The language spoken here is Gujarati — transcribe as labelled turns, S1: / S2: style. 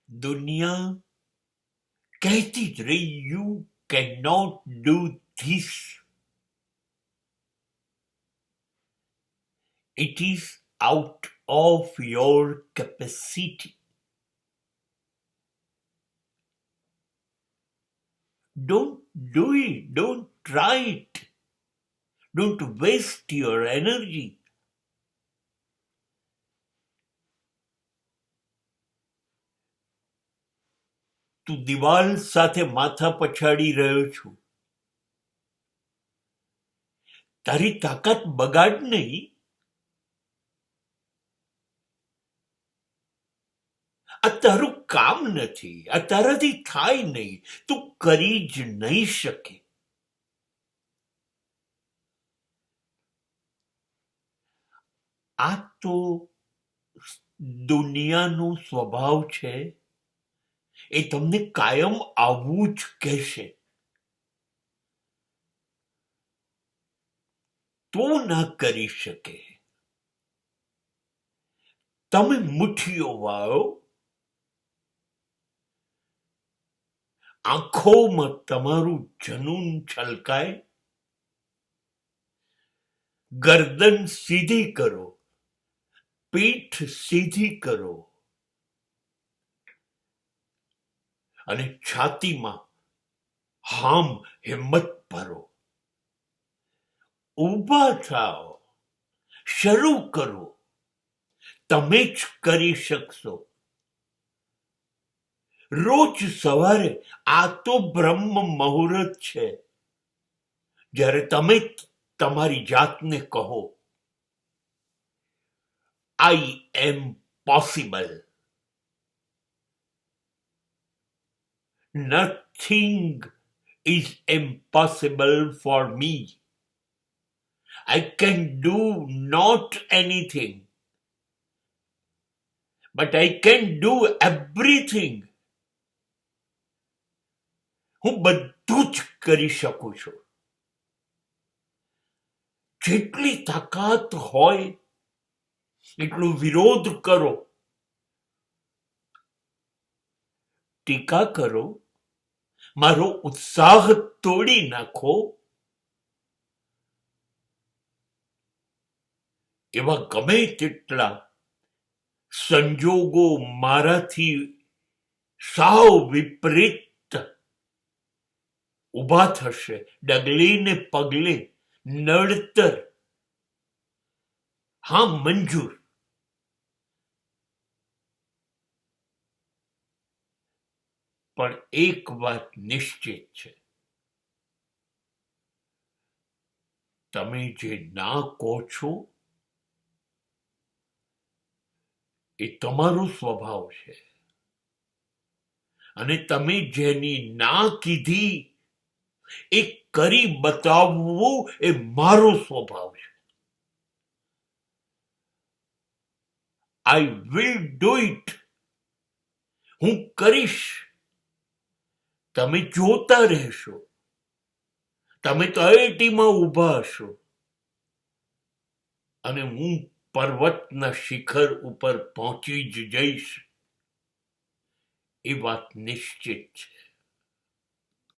S1: दुनिया कहती रही you can not do this. It is out of your capacity. Don't do it. Don't try it. Don't waste your energy. તું દિવાલ સાથે માથા પછાડી રહ્યો છું. તારી તાકાત બગાડ નહીં. આ તારું કામ નથી. આ તારાથી થાય નહીં. તું કરી જ નહીં શકે. આ તો દુનિયાનો સ્વભાવ છે. એ તમને કાયમ આવવું જ કહેશે. તો ના કરી શકે. તમે મુઠ્ઠીઓ વાળો, આંખોમાં તમારું જનૂન છલકાય. ગરદન સીધી કરો, પીઠ સીધી કરો અને છાતીમાં હામ હિંમત ભરો. ઊભા થાઓ, શરૂ કરો. તમે જ કરી શકશો. રોજ સવારે આ તો બ્રહ્મ મુહૂર્ત છે, જ્યારે તમે તમારી જાતને કહો, આઈ એમ possible. Nothing is impossible for me. I can do not anything, but I can do everything. હું બધું જ કરી શકું છું. જેટલી તાકાત હોય એટલો વિરોધ કરો. ટીકા કરો, મારો ઉત્સાહ તોડી નાખો. એવા ગમે તેટલા સંજોગો મારાથી સાવ વિપરીત ઊભા થશે, ડગલે ને પગલે, નડતર. હા, મંજૂર. પણ એક વાત નિશ્ચિત છે, તમે જે ના કહો છો એ તમારો સ્વભાવ છે, અને તમે જેની ના કીધી એ કરી બતાવવું એ મારો સ્વભાવ છે. I will do it. હું કરીશ. તમે જોતા રહેશો. તમે તળેટીમાં ઊભા હશો અને હું પર્વતના શિખર ઉપર પહોંચી જ જઈશ. એ વાત નિશ્ચિત છે.